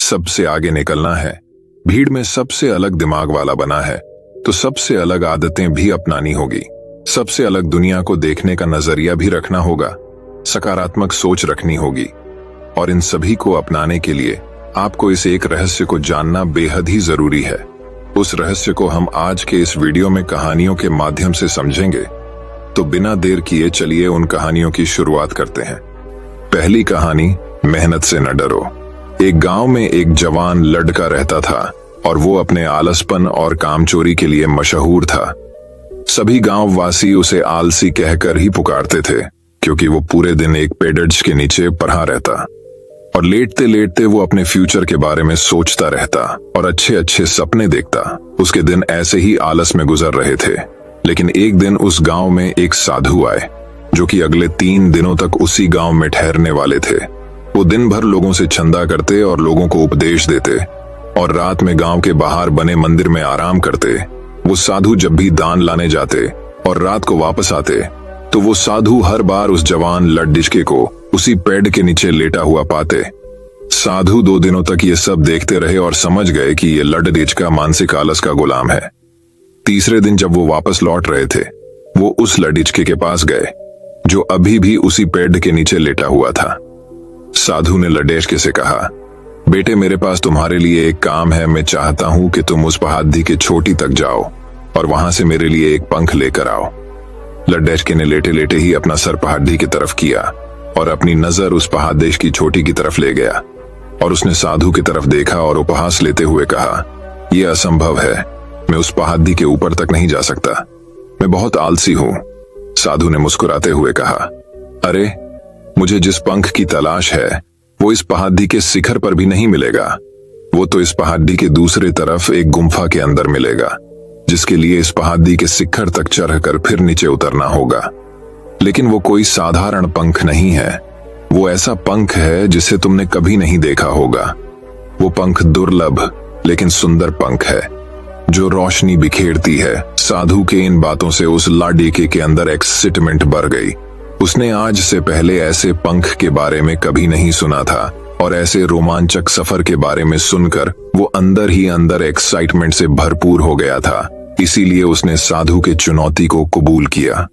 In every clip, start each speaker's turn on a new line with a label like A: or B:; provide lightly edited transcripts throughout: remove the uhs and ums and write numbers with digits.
A: सबसे आगे निकलना है, भीड़ में सबसे अलग दिमाग वाला बना है, तो सबसे अलग आदतें भी अपनानी होगी। सबसे अलग दुनिया को देखने का नजरिया भी रखना होगा, सकारात्मक सोच रखनी होगी। और इन सभी को अपनाने के लिए आपको इस एक रहस्य को जानना बेहद ही जरूरी है। उस रहस्य को हम आज के इस वीडियो में कहानियों के माध्यम से समझेंगे। तो बिना देर किए चलिए उन कहानियों की शुरुआत करते हैं। पहली कहानी, मेहनत से न डरो। एक गांव में एक जवान लड़का रहता था और वो अपने आलसपन और कामचोरी के लिए मशहूर था। सभी गांववासी उसे आलसी कहकर ही पुकारते थे, क्योंकि वो पूरे दिन एक पेड़ के नीचे पड़ा रहता और लेटते लेटते वो अपने फ्यूचर के बारे में सोचता रहता और अच्छे अच्छे सपने देखता। उसके दिन ऐसे ही आलस में गुजर रहे थे। लेकिन एक दिन उस गांव में एक साधु आए, जो कि अगले 3 दिनों तक उसी गांव में ठहरने वाले थे। वो दिन भर लोगों से चंदा करते और लोगों को उपदेश देते और रात में गांव के बाहर बने मंदिर में आराम करते। वो साधु जब भी दान लाने जाते और रात को वापस आते, तो वो साधु हर बार उस जवान लड़डिचके को उसी पेड़ के नीचे लेटा हुआ पाते। साधु 2 दिनों तक ये सब देखते रहे और समझ गए कि ये लड़डिचका मानसिक आलस का गुलाम है। तीसरे दिन जब वो वापस लौट रहे थे, वो उस लड़डिचके के पास गए, जो अभी भी उसी पेड़ के नीचे लेटा हुआ था। साधु ने लड़डिचके से कहा, बेटे, मेरे पास तुम्हारे लिए एक काम है। मैं चाहता हूं कि तुम उस पहाड़ी के चोटी तक जाओ और वहां से मेरे लिए एक पंख लेकर आओ। लड़डिचके ने लेटे लेटे ही अपना सर पहाड़ी की तरफ किया और अपनी नजर उस पहाड़ी की चोटी की तरफ ले गया और उसने साधु की तरफ देखा और उपहास लेते हुए कहा, यह असंभव है, मैं उस पहाड़ी के ऊपर तक नहीं जा सकता, मैं बहुत आलसी हूं। साधु ने मुस्कुराते हुए कहा, अरे, मुझे जिस पंख की तलाश है वो इस पहाड़ी के शिखर पर भी नहीं मिलेगा। वो तो इस पहाड़ी के दूसरे तरफ एक गुम्फा के अंदर मिलेगा, जिसके लिए इस पहाड़ी के शिखर तक चढ़कर फिर नीचे उतरना होगा। लेकिन वो कोई साधारण पंख नहीं है, वो ऐसा पंख है जिसे तुमने कभी नहीं देखा होगा। वो पंख दुर्लभ लेकिन सुंदर पंख है, जो रोशनी बिखेरती है। साधु के इन बातों से उस लड़डिचके के अंदर एक्साइटमेंट बढ़ गई। उसने आज से पहले ऐसे पंख के बारे में कभी नहीं सुना था और ऐसे रोमांचक सफर के बारे में सुनकर वो अंदर ही अंदर एक्साइटमेंट से भरपूर हो गया था। इसीलिए उसने साधु के चुनौती को कबूल किया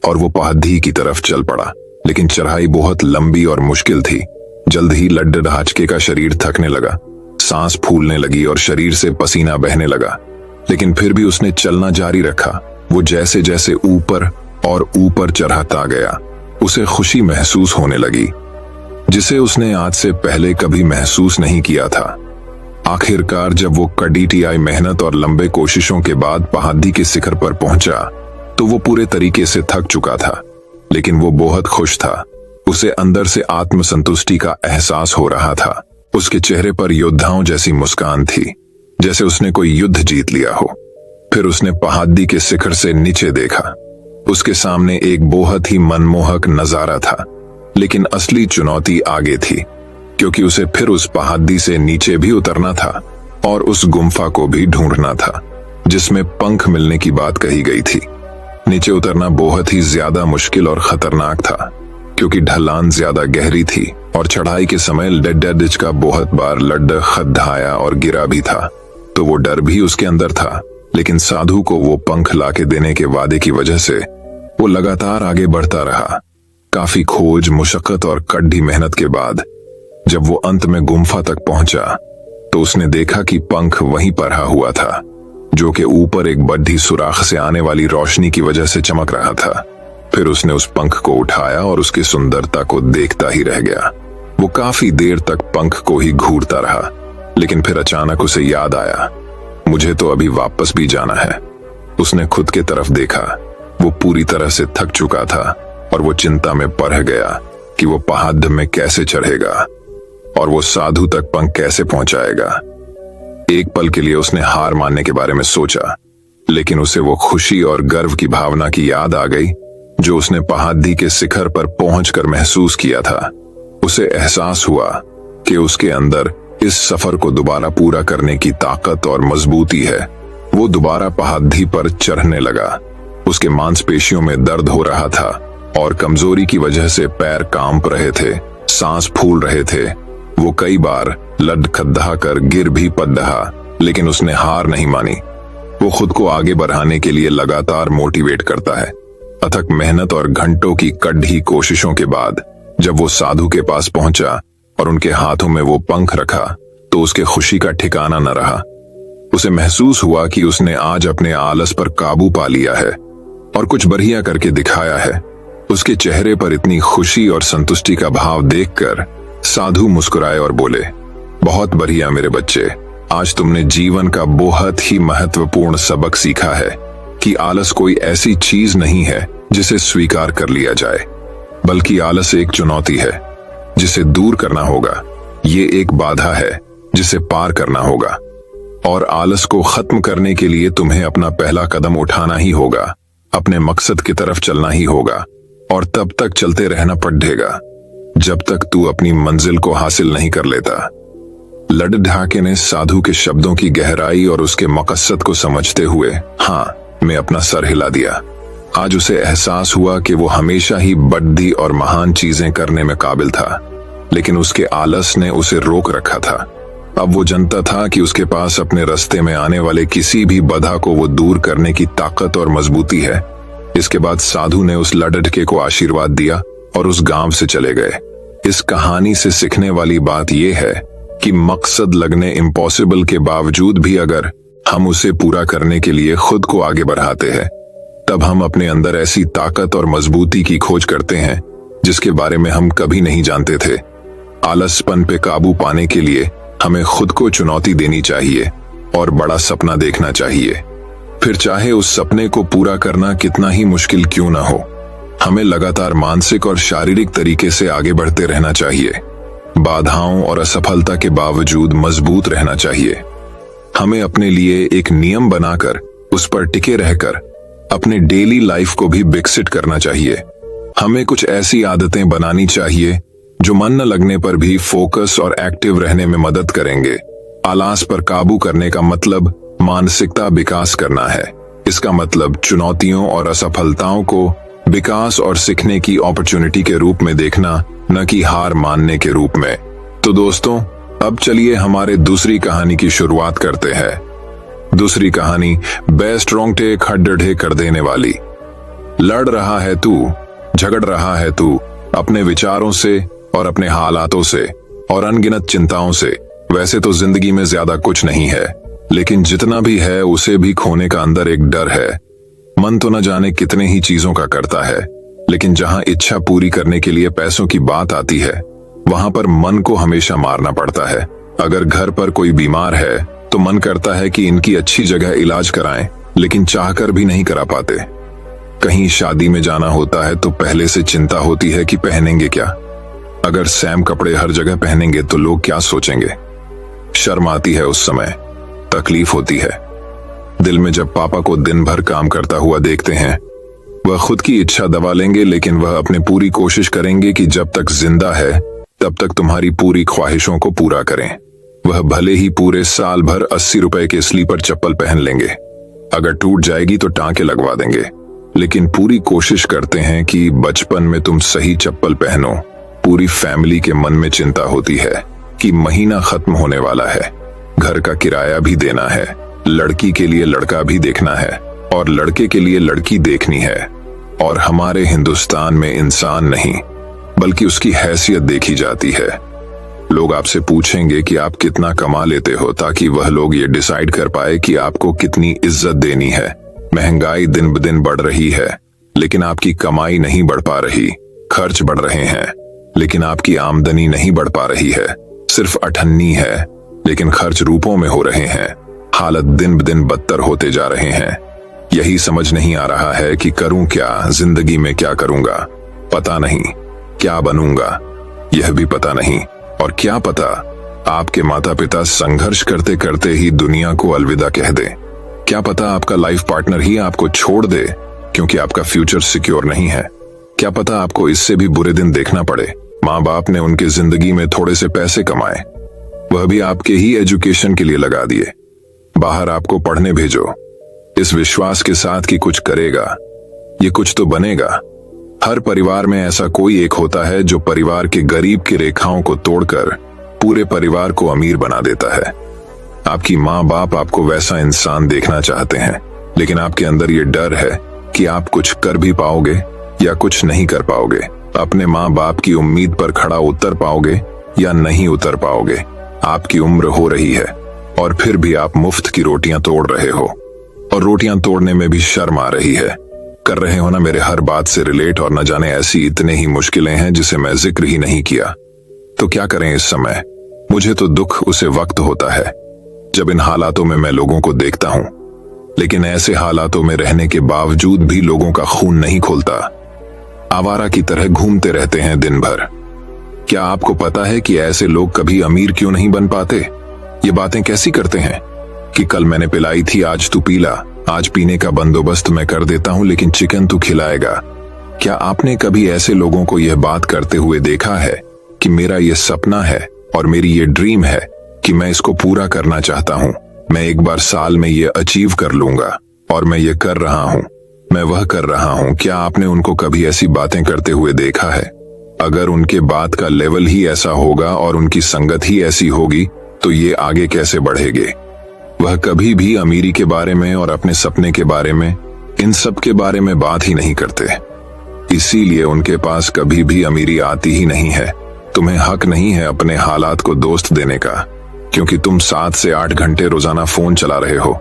A: और वो पहाड़ी की तरफ चल पड़ा। लेकिन चढ़ाई बहुत लंबी और मुश्किल थी। जल्द ही लड़डिचके का शरीर थकने लगा, सांस फूलने लगी और शरीर से पसीना बहने लगा। लेकिन फिर भी उसने चलना जारी रखा। वो जैसे जैसे ऊपर और ऊपर चढ़ता गया, उसे खुशी महसूस होने लगी, जिसे उसने आज से पहले कभी महसूस नहीं किया था। आखिरकार जब वो कड़ी मेहनत और लंबे कोशिशों के बाद पहाड़ी के शिखर पर पहुंचा, तो वो पूरे तरीके से थक चुका था, लेकिन वो बहुत खुश था। उसे अंदर से आत्मसंतुष्टि का एहसास हो रहा था। उसके चेहरे पर योद्धाओं जैसी मुस्कान थी, जैसे उसने कोई युद्ध जीत लिया हो। फिर उसने पहाड़ी के शिखर से नीचे देखा। उसके सामने एक बहुत ही मनमोहक नजारा था, लेकिन असली चुनौती आगे थी, क्योंकि उसे फिर उस पहाड़ी से नीचे भी उतरना था और उस गुम्फा को भी ढूंढना था, जिसमें पंख मिलने की बात कही गई थी। नीचे उतरना बहुत ही ज्यादा मुश्किल और खतरनाक था, क्योंकि ढलान ज्यादा गहरी थी और चढ़ाई के समय लड़डिचका बहुत बार खड्डाया और गिरा भी था, तो वो डर भी उसके अंदर था। लेकिन साधु को वो पंख लाके देने के वादे की वजह से वो लगातार आगे बढ़ता रहा। काफी खोज, मुशक्कत और कड़ी मेहनत के बाद जब वो अंत में गुम्फा तक पहुंचा, तो उसने देखा कि पंख वहीं पड़ा हुआ था, जो कि ऊपर एक बड़ी सुराख से आने वाली रोशनी की वजह से चमक रहा था। फिर उसने उस पंख को उठाया और उसकी सुंदरता को देखता ही रह गया। वो काफी देर तक पंख को ही घूरता रहा, लेकिन फिर अचानक उसे याद आया, मुझे तो अभी वापस भी जाना है। उसने खुद के तरफ देखा। वो पूरी तरह से थक चुका था और वो चिंता में पड़ गया कि वो पहाड़ में कैसे चढ़ेगा और वो साधु तक पंख कैसे पहुंचाएगा। एक पल के लिए उसने हार मानने के बारे में सोचा, लेकिन उसे वो खुशी और गर्व की भावना की याद आ गई जो उसने पहाड़ी के शिखर पर पहुंचकर महसूस किया था। उसे एहसास हुआ कि उसके अंदर इस सफर को दोबारा पूरा करने की ताकत और मजबूती है। वो दोबारा पहाड़ी पर चढ़ने लगा। उसके मांसपेशियों में दर्द हो रहा था और कमजोरी की वजह से पैर कांप रहे थे, सांस फूल रहे थे। वो कई बार लड़खड़ा कर गिर भी पड़ा, लेकिन उसने हार नहीं मानी। वो खुद को आगे बढ़ाने के लिए लगातार मोटिवेट करता है। अथक मेहनत और घंटों की कड़ी कोशिशों के बाद जब वो साधु के पास पहुंचा और उनके हाथों में वो पंख रखा तो उसके खुशी का ठिकाना न रहा। उसे महसूस हुआ कि उसने आज अपने आलस पर काबू पा लिया है और कुछ बढ़िया करके दिखाया है। उसके चेहरे पर इतनी खुशी और संतुष्टि का भाव देखकर साधु मुस्कुराए और बोले, बहुत बढ़िया मेरे बच्चे, आज तुमने जीवन का बहुत ही महत्वपूर्ण सबक सीखा है कि आलस कोई ऐसी चीज नहीं है जिसे स्वीकार कर लिया जाए, बल्कि आलस एक चुनौती है जिसे दूर करना होगा। ये एक बाधा है जिसे पार करना होगा और आलस को खत्म करने के लिए तुम्हें अपना पहला कदम उठाना ही होगा, अपने मकसद की तरफ चलना ही होगा और तब तक चलते रहना पड़ेगा जब तक तू अपनी मंजिल को हासिल नहीं कर लेता। लड़ढाके ने साधु के शब्दों की गहराई और उसके मकसद को समझते हुए हाँ में अपना सर हिला दिया। आज उसे एहसास हुआ कि वो हमेशा ही बड़ी और महान चीजें करने में काबिल था, लेकिन उसके आलस ने उसे रोक रखा था। अब वो जानता था कि उसके पास अपने रास्ते में आने वाले किसी भी बाधा को वो दूर करने की ताकत और मजबूती है। इसके बाद साधु ने उस लड़ढके को आशीर्वाद दिया और उस गांव से चले गए। इस कहानी से सीखने वाली बात यह है कि मकसद लगने इम्पॉसिबल के बावजूद भी अगर हम उसे पूरा करने के लिए खुद को आगे बढ़ाते हैं, तब हम अपने अंदर ऐसी ताकत और मजबूती की खोज करते हैं जिसके बारे में हम कभी नहीं जानते थे। आलसपन पे काबू पाने के लिए हमें खुद को चुनौती देनी चाहिए और बड़ा सपना देखना चाहिए। फिर चाहे उस सपने को पूरा करना कितना ही मुश्किल क्यों ना हो, हमें लगातार मानसिक और शारीरिक तरीके से आगे बढ़ते रहना चाहिए। बाधाओं और असफलता के बावजूद मजबूत रहना चाहिए। हमें अपने लिए एक नियम बनाकर उस पर टिके रहकर अपने डेली लाइफ को भी विकसित करना चाहिए। हमें कुछ ऐसी आदतें बनानी चाहिए जो मन न लगने पर भी फोकस और एक्टिव रहने में मदद करेंगे। आलस पर काबू करने का मतलब मानसिकता विकास करना है। इसका मतलब चुनौतियों और असफलताओं को विकास और सीखने की अपॉर्चुनिटी के रूप में देखना, न कि हार मानने के रूप में। तो दोस्तों, अब चलिए हमारे दूसरी कहानी की शुरुआत करते हैं। दूसरी कहानी बेस्ट रोंगटे खड़े कर देने वाली। लड़ रहा है तू, झगड़ रहा है तू अपने विचारों से और अपने हालातों से और अनगिनत चिंताओं से। वैसे तो जिंदगी में ज्यादा कुछ नहीं है, लेकिन जितना भी है उसे भी खोने का अंदर एक डर है। मन तो न जाने कितने ही चीजों का करता है, लेकिन जहां इच्छा पूरी करने के लिए पैसों की बात आती है, वहां पर मन को हमेशा मारना पड़ता है। अगर घर पर कोई बीमार है तो मन करता है कि इनकी अच्छी जगह इलाज कराएं, लेकिन चाहकर भी नहीं करा पाते। कहीं शादी में जाना होता है तो पहले से चिंता होती है कि पहनेंगे क्या। अगर सेम कपड़े हर जगह पहनेंगे तो लोग क्या सोचेंगे। शर्म आती है उस समय, तकलीफ होती है दिल में जब पापा को दिन भर काम करता हुआ देखते हैं। वह खुद की इच्छा दबा लेंगे, लेकिन वह अपनी पूरी कोशिश करेंगे कि जब तक जिंदा है तब तक तुम्हारी पूरी ख्वाहिशों को पूरा करें। वह भले ही पूरे साल भर 80 रुपए के स्लीपर चप्पल पहन लेंगे, अगर टूट जाएगी तो टांके लगवा देंगे, लेकिन पूरी कोशिश करते हैं कि बचपन में तुम सही चप्पल पहनो। पूरी फैमिली के मन में चिंता होती है कि महीना खत्म होने वाला है, घर का किराया भी देना है, लड़की के लिए लड़का भी देखना है और लड़के के लिए लड़की देखनी है। और हमारे हिंदुस्तान में इंसान नहीं बल्कि उसकी हैसियत देखी जाती है। लोग आपसे पूछेंगे कि आप कितना कमा लेते हो, ताकि वह लोग ये डिसाइड कर पाए कि आपको कितनी इज्जत देनी है। महंगाई दिन ब दिन बढ़ रही है, लेकिन आपकी कमाई नहीं बढ़ पा रही। खर्च बढ़ रहे हैं, लेकिन आपकी आमदनी नहीं बढ़ पा रही है। सिर्फ अठन्नी है, लेकिन खर्च रूपों में हो रहे हैं। हालत दिन ब दिन बदतर होते जा रहे हैं। यही समझ नहीं आ रहा है कि करूं क्या, जिंदगी में क्या करूंगा, पता नहीं। क्या बनूंगा, यह भी पता नहीं। और क्या पता आपके माता पिता संघर्ष करते करते ही दुनिया को अलविदा कह दे। क्या पता आपका लाइफ पार्टनर ही आपको छोड़ दे क्योंकि आपका फ्यूचर सिक्योर नहीं है। क्या पता आपको इससे भी बुरे दिन देखना पड़े। माँ बाप ने उनके जिंदगी में थोड़े से पैसे कमाए, वह भी आपके ही एजुकेशन के लिए लगा दिए। बाहर आपको पढ़ने भेजो, इस विश्वास के साथ कि कुछ करेगा, ये कुछ तो बनेगा। हर परिवार में ऐसा कोई एक होता है जो परिवार के गरीब की रेखाओं को तोड़कर पूरे परिवार को अमीर बना देता है। आपकी माँ बाप आपको वैसा इंसान देखना चाहते हैं, लेकिन आपके अंदर ये डर है कि आप कुछ कर भी पाओगे या कुछ नहीं कर पाओगे। अपने माँ बाप की उम्मीद पर खड़ा उतर पाओगे या नहीं उतर पाओगे। आपकी उम्र हो रही है और फिर भी आप मुफ्त की रोटियां तोड़ रहे हो, और रोटियां तोड़ने में भी शर्म आ रही है। कर रहे हो ना मेरे हर बात से रिलेट, और न जाने ऐसी इतने ही मुश्किलें हैं जिसे मैं जिक्र ही नहीं किया। तो क्या करें इस समय? मुझे तो दुख उसे वक्त होता है जब इन हालातों में मैं लोगों को देखता हूं, लेकिन ऐसे हालातों में रहने के बावजूद भी लोगों का खून नहीं खोलता। आवारा की तरह घूमते रहते हैं दिन भर। क्या आपको पता है कि ऐसे लोग कभी अमीर क्यों नहीं बन पाते? ये बातें कैसी करते हैं कि कल मैंने पिलाई थी, आज तू पीला, आज पीने का बंदोबस्त मैं कर देता हूं लेकिन चिकन तू खिलाएगा। क्या आपने कभी ऐसे लोगों को यह बात करते हुए देखा है कि मेरा यह सपना है और मेरी ये ड्रीम है कि मैं इसको पूरा करना चाहता हूं, मैं एक बार साल में ये अचीव कर लूंगा और मैं ये कर रहा हूं, मैं वह कर रहा हूं? क्या आपने उनको कभी ऐसी बातें करते हुए देखा है? अगर उनके बात का लेवल ही ऐसा होगा और उनकी संगत ही ऐसी होगी तो ये आगे कैसे बढ़ेंगे? वह कभी भी अमीरी के बारे में और अपने सपने के बारे में, इन सब के बारे में बात ही नहीं करते। इसीलिए उनके पास कभी भी अमीरी आती ही नहीं है। तुम्हें हक नहीं है अपने हालात को दोस्त देने का, क्योंकि तुम 7 से 8 घंटे रोजाना फोन चला रहे हो।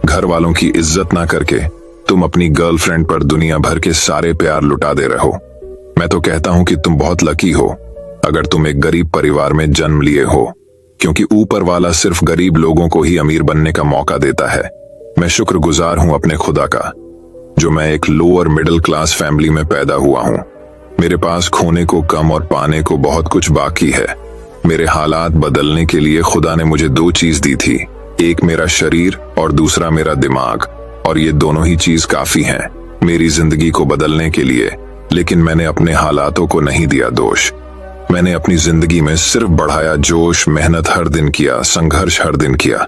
A: घर वालों की इज्जत ना करके तुम अपनी गर्लफ्रेंड पर दुनिया भर के सारे प्यार लुटा दे रहे हो। मैं तो कहता हूं कि तुम बहुत लकी हो अगर तुम एक गरीब परिवार में जन्म लिए हो, क्योंकि ऊपर वाला सिर्फ गरीब लोगों को ही अमीर बनने का मौका देता है। मैं शुक्रगुजार हूं अपने खुदा का जो मैं एक लोअर मिडिल क्लास फैमिली में पैदा हुआ हूं। मेरे पास खोने को कम और पाने को बहुत कुछ बाकी है। मेरे हालात बदलने के लिए खुदा ने मुझे 2 चीज दी थी, एक मेरा शरीर और दूसरा मेरा दिमाग, और ये दोनों ही चीज काफी हैं मेरी जिंदगी को बदलने के लिए। लेकिन मैंने अपने हालातों को नहीं दिया दोष। मैंने अपनी जिंदगी में सिर्फ बढ़ाया जोश, मेहनत हर दिन किया, संघर्ष हर दिन किया,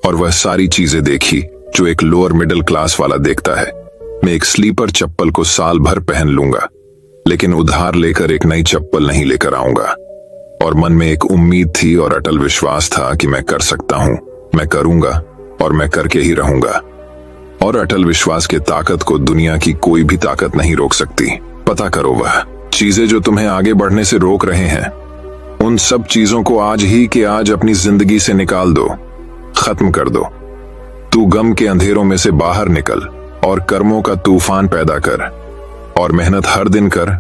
A: और वह सारी चीजें देखी जो एक लोअर मिडिल क्लास वाला देखता है। मैं एक स्लीपर चप्पल को साल भर पहन लूंगा, लेकिन उधार लेकर एक नई चप्पल नहीं लेकर आऊंगा। और मन में एक उम्मीद थी और अटल विश्वास था कि मैं कर सकता हूं, मैं करूंगा और मैं करके ही रहूंगा। और अटल विश्वास के ताकत को दुनिया की कोई भी ताकत नहीं रोक सकती। पता करो वह चीजें जो तुम्हें आगे बढ़ने से रोक रहे हैं, उन सब चीजों को आज ही के आज अपनी जिंदगी से निकाल दो, खत्म कर दो। तू गम के अंधेरों में से बाहर निकल और कर्मों का तूफान पैदा कर, और मेहनत हर दिन कर,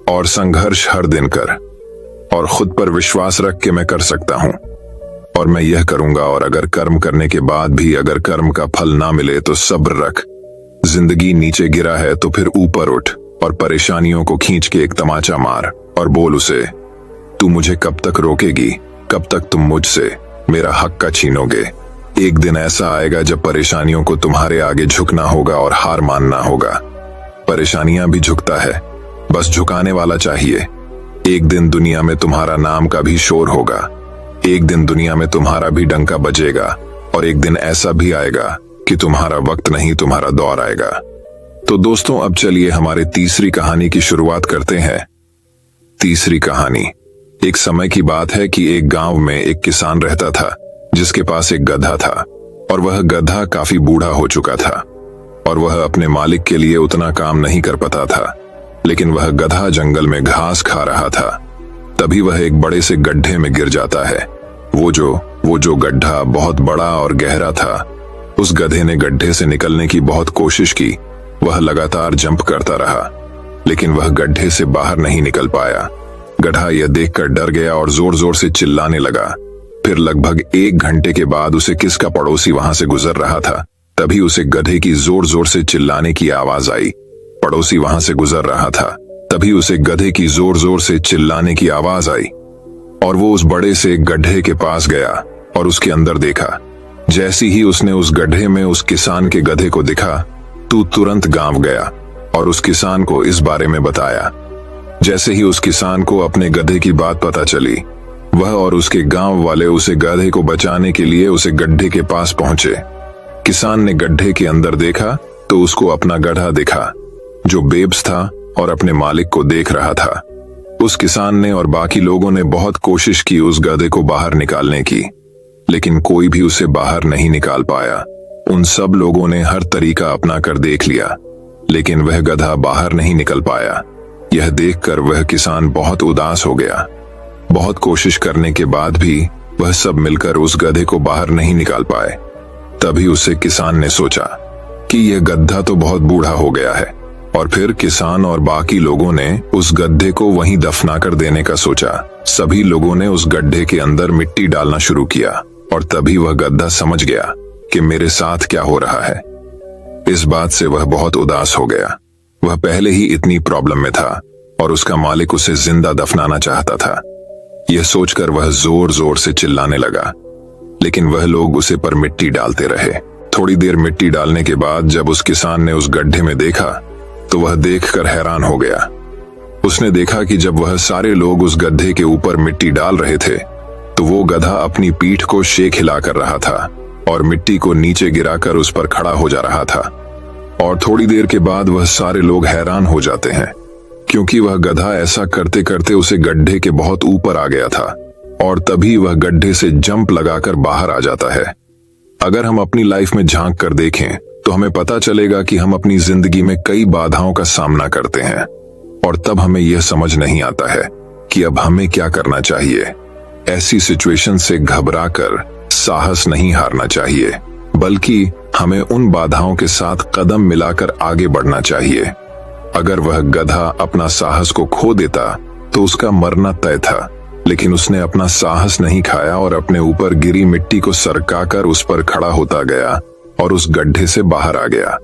A: और संघर्ष हर दिन कर, और खुद पर विश्वास रख के मैं कर सकता हूं और मैं यह करूंगा। और अगर कर्म करने के बाद भी अगर कर्म का फल ना मिले तो सब्र रख। जिंदगी नीचे गिरा है तो फिर ऊपर उठ और परेशानियों को खींच के एक तमाचा मार और बोल उसे, तू मुझे कब तक रोकेगी? कब तक तुम मुझसे मेरा हक का छीनोगे? एक दिन ऐसा आएगा जब परेशानियों को तुम्हारे आगे झुकना होगा और हार मानना होगा। परेशानियां भी झुकता है, बस झुकाने वाला चाहिए। एक दिन दुनिया में तुम्हारा नाम का भी शोर होगा, एक दिन दुनिया में तुम्हारा भी डंका बजेगा, और एक दिन ऐसा भी आएगा कि तुम्हारा वक्त नहीं तुम्हारा दौर आएगा। तो दोस्तों, अब चलिए हमारे तीसरी कहानी की शुरुआत करते हैं। तीसरी कहानी। एक समय की बात है कि एक गांव में एक किसान रहता था जिसके पास एक गधा था, और वह गधा काफी बूढ़ा हो चुका था और वह अपने मालिक के लिए उतना काम नहीं कर पाता था। लेकिन वह गधा जंगल में घास खा रहा था, तभी वह एक बड़े से गड्ढे में गिर जाता है। वो जो गड्ढा बहुत बड़ा और गहरा था। उस गधे ने गड्ढे से निकलने की बहुत कोशिश की। वह लगातार जंप करता रहा, लेकिन वह गड्ढे से बाहर नहीं निकल पाया। गधा यह देखकर डर गया और जोर जोर से चिल्लाने लगा। फिर लगभग 1 घंटे के बाद उसे किसका पड़ोसी वहां से गुजर रहा था, तभी उसे गधे की जोर जोर से चिल्लाने की आवाज आई। पड़ोसी वहां से गुजर रहा था, तभी उसे गधे की जोर जोर से चिल्लाने की आवाज आई, और वो उस बड़े से गड्ढे के पास गया और उसके अंदर देखा। जैसी ही उसने उस गड्ढे में उस किसान के गधे को दिखा, तू तुरंत गांव गया और उस किसान को इस बारे में बताया। जैसे ही उस किसान को अपने गधे की बात पता चली, वह और उसके गांव वाले उसे गधे को बचाने के लिए उसे गड्ढे के पास पहुंचे। किसान ने गड्ढे के अंदर देखा तो उसको अपना गधा दिखा जो बेब्स था और अपने मालिक को देख रहा था। उस किसान ने और बाकी लोगों ने बहुत कोशिश की उस गधे को बाहर निकालने की, लेकिन कोई भी उसे बाहर नहीं निकाल पाया। उन सब लोगों ने हर तरीका अपना कर देख लिया, लेकिन वह गधा बाहर नहीं निकल पाया। यह देखकर वह किसान बहुत उदास हो गया। बहुत कोशिश करने के बाद भी वह सब मिलकर उस गधे को बाहर नहीं निकाल पाए। तभी उसे किसान ने सोचा कि यह गधा तो बहुत बूढ़ा हो गया है, और फिर किसान और बाकी लोगों ने उस गड्ढे को वहीं दफना कर देने का सोचा। सभी लोगों ने उस गड्ढे के अंदर मिट्टी डालना शुरू किया, और तभी वह गधा समझ गया कि मेरे साथ क्या हो रहा है। इस बात से वह बहुत उदास हो गया। वह पहले ही इतनी प्रॉब्लम में था और उसका मालिक उसे जिंदा दफनाना चाहता था। यह सोचकर वह जोर जोर से चिल्लाने लगा, लेकिन वह लोग उसे पर मिट्टी डालते रहे। थोड़ी देर मिट्टी डालने के बाद जब उस किसान ने उस गड्ढे में देखा तो वह देखकर हैरान हो गया। उसने देखा कि जब वह सारे लोग उस गड्ढे के ऊपर मिट्टी डाल रहे थे तो वो गधा अपनी पीठ को शेक हिला कर रहा था और मिट्टी को नीचे गिराकर उस पर खड़ा हो जा रहा था। और थोड़ी देर के बाद वह सारे लोग हैरान हो जाते हैं, क्योंकि वह गधा ऐसा करते करते उसे गड्ढे के बहुत ऊपर आ गया था, और तभी वह गड्ढे से जंप लगाकर बाहर आ जाता है। अगर हम अपनी लाइफ में झांक कर देखें तो हमें पता चलेगा कि हम अपनी जिंदगी में कई बाधाओं का सामना करते हैं, और तब हमें यह समझ नहीं आता है कि अब हमें क्या करना चाहिए। ऐसी सिचुएशन से घबराकर साहस नहीं हारना चाहिए, बल्कि हमें उन बाधाओं के साथ कदम मिलाकर आगे बढ़ना चाहिए। अगर वह गधा अपना साहस को खो देता तो उसका मरना तय था, लेकिन उसने अपना साहस नहीं खाया और अपने ऊपर गिरी मिट्टी को सरकाकर उस पर खड़ा होता गया और उस गड्ढे से बाहर आ गया।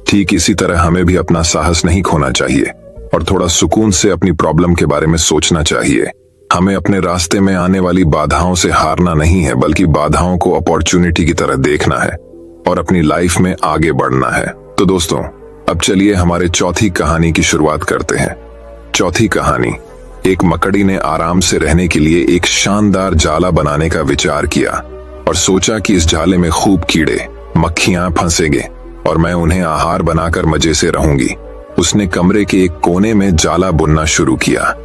A: ठीक इसी तरह हमें भी अपना साहस नहीं खोना चाहिए और थोड़ा सुकून से अपनी प्रॉब्लम के बारे में सोचना चाहिए। हमें अपने रास्ते में आने वाली बाधाओं से हारना नहीं है, बल्कि बाधाओं को अपॉर्चुनिटी की तरह देखना है और अपनी लाइफ में आगे बढ़ना है। तो दोस्तों, अब चलिए हमारे चौथी कहानी की शुरुआत करते हैं। चौथी कहानी, एक मकड़ी ने आराम से रहने के लिए एक शानदार जाला बनाने का विचार किया और सोचा कि इस जाले में खूब कीड़े मक्खियां फंसेंगे और मैं उन्हें आहार बनाकर मजे से रहूंगी। उसने कमरे के एक कोने में जाला बुनना शुरू किया।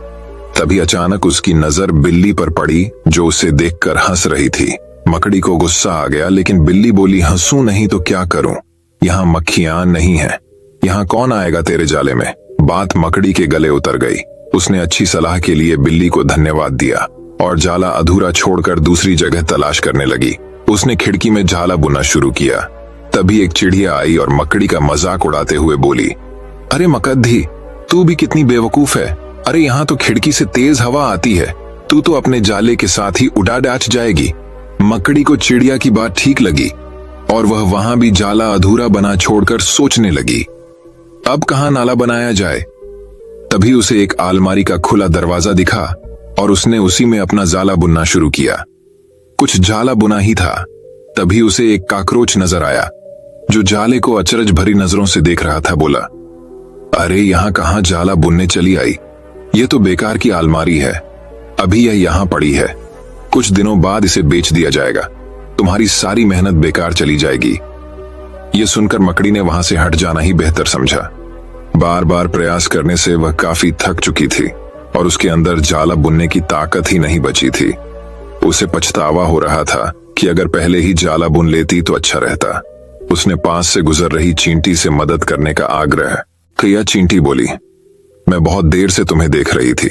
A: तभी अचानक उसकी नजर बिल्ली पर पड़ी, जो उसे देखकर हंस रही थी। मकड़ी को गुस्सा आ गया, लेकिन बिल्ली बोली, हंसूं नहीं तो क्या करूं? यहाँ मक्खियां नहीं है, यहाँ कौन आएगा तेरे जाले में? बात मकड़ी के गले उतर गई। उसने अच्छी सलाह के लिए बिल्ली को धन्यवाद दिया और जाला अधूरा छोड़कर दूसरी जगह तलाश करने लगी। उसने खिड़की में जाला बुनना शुरू किया। तभी एक चिड़िया आई और मकड़ी का मजाक उड़ाते हुए बोली, अरे मकद्दी, तू भी कितनी बेवकूफ है। अरे यहाँ तो खिड़की से तेज हवा आती है, तू तो अपने जाले के साथ ही उड़ा डाच जाएगी। मकड़ी को चिड़िया की बात ठीक लगी और वह वहां भी जाला अधूरा बना छोड़कर सोचने लगी, अब कहां नाला बनाया जाए। तभी उसे एक अलमारी का खुला दरवाजा दिखा और उसने उसी में अपना जाला बुनना शुरू किया। कुछ जाला बुना ही था, तभी उसे एक काकरोच नजर आया जो जाले को अचरज भरी नजरों से देख रहा था। बोला, अरे यहाँ कहां जाला बुनने चली आई? ये तो बेकार की अलमारी है, अभी यह यहाँ पड़ी है, कुछ दिनों बाद इसे बेच दिया जाएगा, तुम्हारी सारी मेहनत बेकार चली जाएगी। यह सुनकर मकड़ी ने वहां से हट जाना ही बेहतर समझा। बार बार प्रयास करने से वह काफी थक चुकी थी और उसके अंदर जाला बुनने की ताकत ही नहीं बची थी। उसे पछतावा हो रहा था कि अगर पहले ही जाला बुन लेती तो अच्छा रहता। उसने पास से गुजर रही चींटी से मदद करने का आग्रह किया। चींटी बोली, मैं बहुत देर से तुम्हें देख रही थी,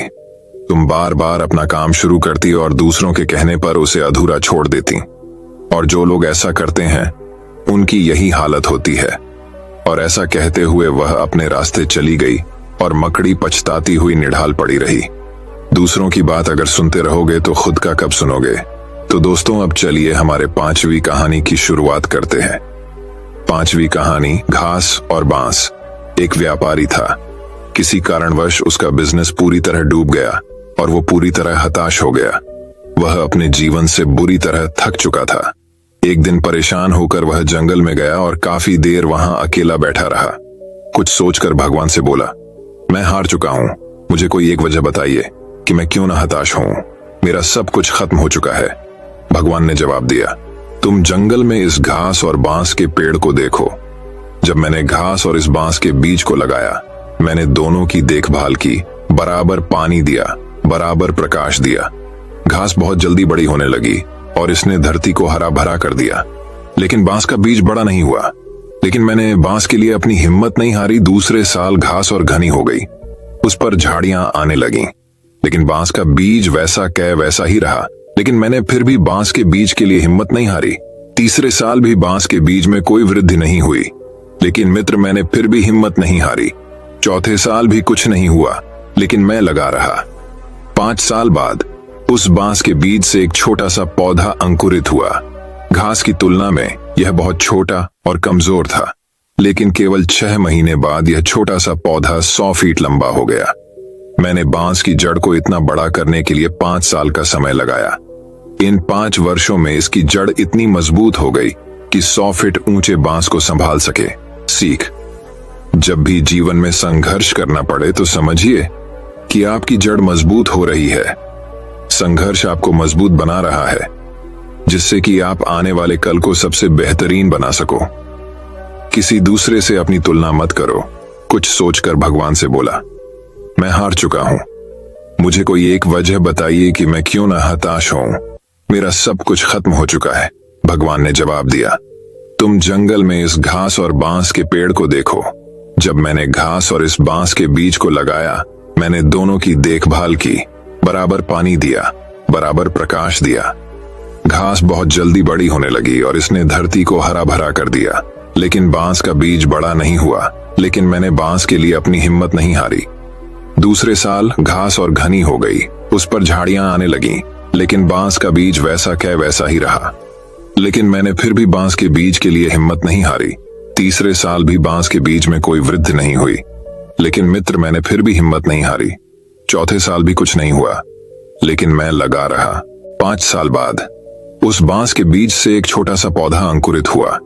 A: तुम बार बार अपना काम शुरू करती और दूसरों के कहने पर उसे अधूरा छोड़ देती, और जो लोग ऐसा करते हैं उनकी यही हालत होती है। और ऐसा कहते हुए वह अपने रास्ते चली गई और मकड़ी पछताती हुई निढाल पड़ी रही। दूसरों की बात अगर सुनते रहोगे तो खुद का कब सुनोगे। तो दोस्तों, अब चलिए हमारे पांचवी कहानी की शुरुआत करते हैं। पांचवी कहानी, घास और बांस। एक व्यापारी था। किसी कारणवश उसका बिजनेस पूरी तरह डूब गया और वो पूरी तरह हताश हो गया। वह अपने जीवन से बुरी तरह थक चुका था। एक दिन परेशान होकर वह जंगल में गया और काफी देर वहां अकेला बैठा रहा। कुछ सोचकर भगवान से बोला, मैं हार चुका हूं, मुझे कोई एक वजह बताइए कि मैं क्यों ना हताश हूं। मेरा सब कुछ खत्म हो चुका है। भगवान ने जवाब दिया, तुम जंगल में इस घास और बांस के पेड़ को देखो। जब मैंने घास और इस बांस के बीज को लगाया, मैंने दोनों की देखभाल की, बराबर पानी दिया बराबर प्रकाश दिया। घास बहुत जल्दी बड़ी होने लगी और इसने धरती को हरा भरा कर दिया। लेकिन बांस का बीज बड़ा नहीं हुआ। लेकिन मैंने बांस के लिए अपनी हिम्मत नहीं हारी। दूसरे साल घास और घनी हो गई, उस पर झाड़ियां आने लगीं। लेकिन बांस का बीज वैसा कै वैसा ही रहा। लेकिन मैंने फिर भी बांस के बीज के लिए हिम्मत नहीं हारी। तीसरे साल भी बांस के बीज में कोई वृद्धि नहीं हुई। लेकिन मित्र, मैंने फिर भी हिम्मत नहीं हारी। चौथे साल भी कुछ नहीं हुआ, लेकिन मैं लगा रहा। 5 साल बाद उस बांस के बीज से एक छोटा सा पौधा अंकुरित हुआ। घास की तुलना में यह बहुत छोटा और कमजोर था। लेकिन केवल 6 महीने बाद यह छोटा सा पौधा 100 फीट लंबा हो गया। मैंने बांस की जड़ को इतना बड़ा करने के लिए 5 साल का समय लगाया। इन 5 वर्षों में इसकी जड़ इतनी मजबूत हो गई कि 100 फीट ऊंचे बांस को संभाल सके। सीख: जब भी जीवन में संघर्ष करना पड़े तो समझिए कि आपकी जड़ मजबूत हो रही है। संघर्ष आपको मजबूत बना रहा है, जिससे कि आप आने वाले कल को सबसे बेहतरीन बना सको। किसी दूसरे से अपनी तुलना मत करो। कुछ सोचकर भगवान से बोला, मैं हार चुका हूं। मुझे कोई एक वजह बताइए कि मैं क्यों ना हताश हूं। मेरा सब कुछ खत्म हो चुका है। भगवान ने जवाब दिया, तुम जंगल में इस घास और बांस के पेड़ को देखो। जब मैंने घास और इस बांस के बीज को लगाया, मैंने दोनों की देखभाल की, बराबर पानी दिया, बराबर प्रकाश दिया। घास बहुत जल्दी बड़ी होने लगी और इसने धरती को हरा भरा कर दिया। लेकिन बांस का बीज बड़ा नहीं हुआ। लेकिन मैंने बांस के लिए अपनी हिम्मत नहीं हारी। दूसरे साल घास और घनी हो गई, उस पर झाड़ियां आने लगीं। लेकिन बांस का बीज वैसा कै वैसा ही रहा। लेकिन मैंने फिर भी बांस के बीज के लिए हिम्मत नहीं हारी। तीसरे साल भी बांस के बीज में कोई वृद्धि नहीं हुई। लेकिन मित्र, मैंने फिर भी हिम्मत नहीं हारी। चौथे साल भी कुछ नहीं हुआ, लेकिन मैं लगा रहा। 5 साल बाद उस बांस के बीज से एक छोटा सा पौधा अंकुरित हुआ।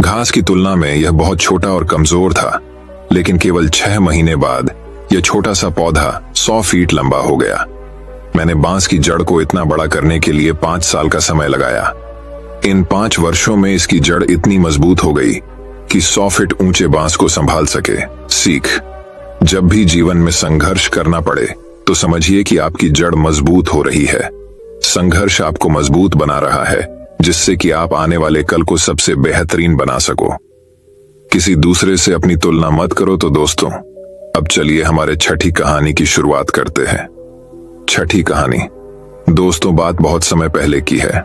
A: घास की तुलना में यह बहुत छोटा और कमजोर था। लेकिन केवल 6 महीने बाद यह छोटा सा पौधा 100 फीट लंबा हो गया। मैंने बांस की जड़ को इतना बड़ा करने के लिए 5 साल का समय लगाया। इन 5 वर्षों में इसकी जड़ इतनी मजबूत हो गई कि 100 फीट ऊंचे बांस को संभाल सके। सीख: जब भी जीवन में संघर्ष करना पड़े तो समझिए कि आपकी जड़ मजबूत हो रही है। संघर्ष आपको मजबूत बना रहा है, जिससे कि आप आने वाले कल को सबसे बेहतरीन बना सको। किसी दूसरे से अपनी तुलना मत करो। तो दोस्तों, अब चलिए हमारे छठी कहानी की शुरुआत करते हैं। छठी कहानी। दोस्तों, बात बहुत समय पहले की है।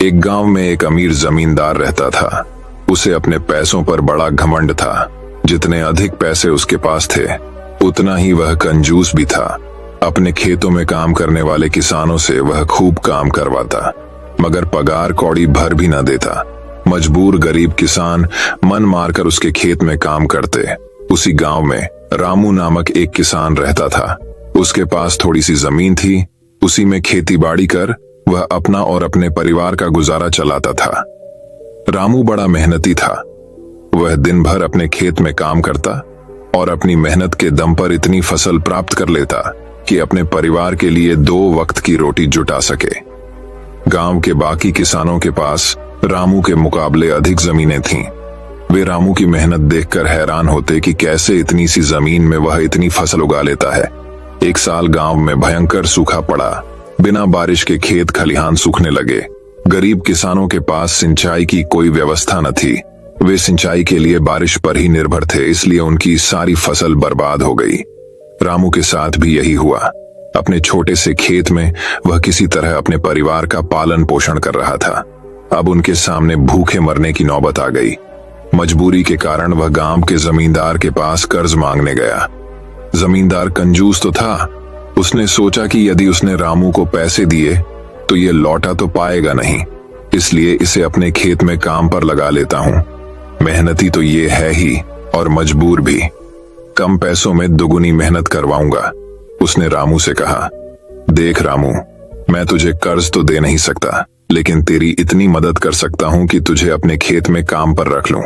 A: एक गांव में एक अमीर जमींदार रहता था। उसे अपने पैसों पर बड़ा घमंड था। जितने अधिक पैसे उसके पास थे, उतना ही वह कंजूस भी था। अपने खेतों में काम करने वाले किसानों से वह खूब काम करवाता, मगर पगार कौड़ी भर भी न देता। मजबूर गरीब किसान मन मारकर उसके खेत में काम करते। उसी गांव में रामू नामक एक किसान रहता था। उसके पास थोड़ी सी जमीन थी। उसी में खेती बाड़ी कर वह अपना और अपने परिवार का गुजारा चलाता था। रामू बड़ा मेहनती था। वह दिन भर अपने खेत में काम करता और अपनी मेहनत के दम पर इतनी फसल प्राप्त कर लेता कि अपने परिवार के लिए 2 वक्त की रोटी जुटा सके। गांव के बाकी किसानों के पास रामू के मुकाबले अधिक जमीनें थीं। वे रामू की मेहनत देखकर हैरान होते कि कैसे इतनी सी जमीन में वह इतनी फसल उगा लेता है। एक साल गांव में भयंकर सूखा पड़ा। बिना बारिश के खेत खलिहान सूखने लगे। गरीब किसानों के पास सिंचाई की कोई व्यवस्था न थी। वे सिंचाई के लिए बारिश पर ही निर्भर थे, इसलिए उनकी सारी फसल बर्बाद हो गई। रामू के साथ भी यही हुआ। अपने छोटे से खेत में वह किसी तरह अपने परिवार का पालन पोषण कर रहा था। अब उनके सामने भूखे मरने की नौबत आ गई। मजबूरी के कारण वह गांव के जमींदार के पास कर्ज मांगने गया। जमींदार कंजूस तो था। उसने सोचा कि यदि उसने रामू को पैसे दिए तो ये लौटा तो पाएगा नहीं, इसलिए इसे अपने खेत में काम पर लगा लेता हूं। मेहनती तो ये है ही और मजबूर भी। कम पैसों में दुगुनी मेहनत करवाऊंगा। उसने रामू से कहा, देख रामू, मैं तुझे कर्ज तो दे नहीं सकता, लेकिन तेरी इतनी मदद कर सकता हूं कि तुझे अपने खेत में काम पर रख लूं।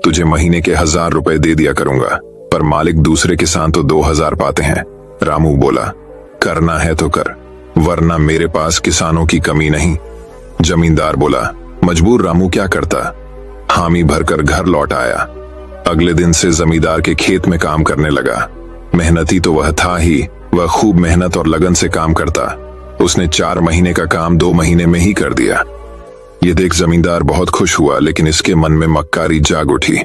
A: तुझे महीने के 1000 रुपए दे दिया करूंगा, पर मालिक दूसरे किसान तो 2000 पाते हैं। रामू बोला, करना है तो कर, वरना मेरे पास किसानों की कमी नहीं। जमींदार बोला, मजबूर रामू क्या करता। हामी भरकर घर लौट आया। अगले दिन से जमींदार के खेत में काम करने लगा। मेहनती तो वह था ही, वह खूब मेहनत और लगन से काम करता। उसने 4 महीने का काम 2 महीने में ही कर दिया। ये देख जमींदार बहुत खुश हुआ, लेकिन इसके मन में मक्कारी जाग उठी।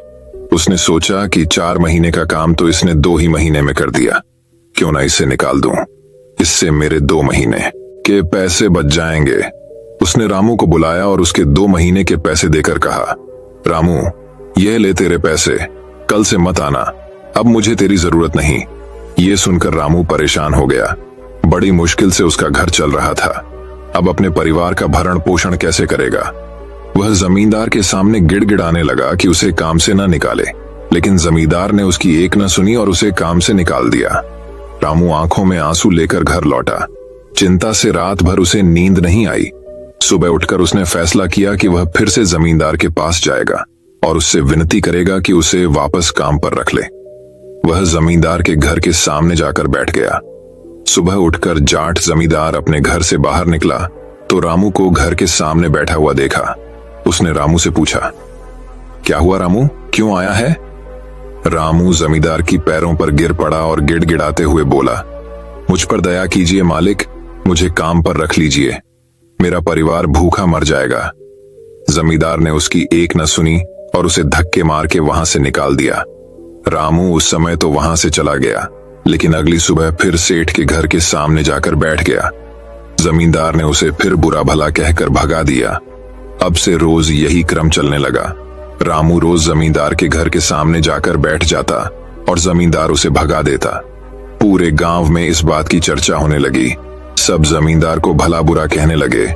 A: उसने सोचा कि 4 महीने का काम तो इसने 2 ही महीने में कर दिया, क्यों ना इसे निकाल दूं। इससे मेरे 2 महीने के पैसे बच जाएंगे। उसने रामू को बुलाया और उसके 2 महीने के पैसे देकर कहा, रामू, यह ले तेरे पैसे, कल से मत आना, अब मुझे तेरी जरूरत नहीं। ये सुनकर रामू परेशान हो गया। बड़ी मुश्किल से उसका घर चल रहा था। अब अपने परिवार का भरण पोषण कैसे करेगा। वह जमींदार के सामने गिड़गिड़ाने लगा कि उसे काम से न निकाले, लेकिन जमींदार ने उसकी एक न सुनी और उसे काम से निकाल दिया। रामू आंखों में आंसू लेकर घर लौटा। चिंता से रात भर उसे नींद नहीं आई। सुबह उठकर उसने फैसला किया कि वह फिर से जमींदार के पास जाएगा और उससे विनती करेगा कि उसे वापस काम पर रख ले। वह जमींदार के घर के सामने जाकर बैठ गया। सुबह उठकर जाट जमींदार अपने घर से बाहर निकला तो रामू को घर के सामने बैठा हुआ देखा। उसने रामू से पूछा, क्या हुआ रामू, क्यों आया है? रामू जमींदार की पैरों पर गिर पड़ा और गिड़गिड़ाते हुए बोला, मुझ पर दया कीजिए मालिक, मुझे काम पर रख लीजिए, मेरा परिवार भूखा मर जाएगा। जमींदार ने उसकी एक न सुनी और उसे धक्के मार के वहां से निकाल दिया। रामू उस समय तो वहां से चला गया, लेकिन अगली सुबह फिर सेठ के घर के सामने जाकर बैठ गया। जमींदार ने उसे फिर बुरा भला कहकर भगा दिया। अब से रोज यही क्रम चलने लगा। रामू रोज जमींदार के घर के सामने जाकर बैठ जाता और जमींदार उसे भगा देता। पूरे गांव में इस बात की चर्चा होने लगी। सब जमींदार को भला बुरा कहने लगे।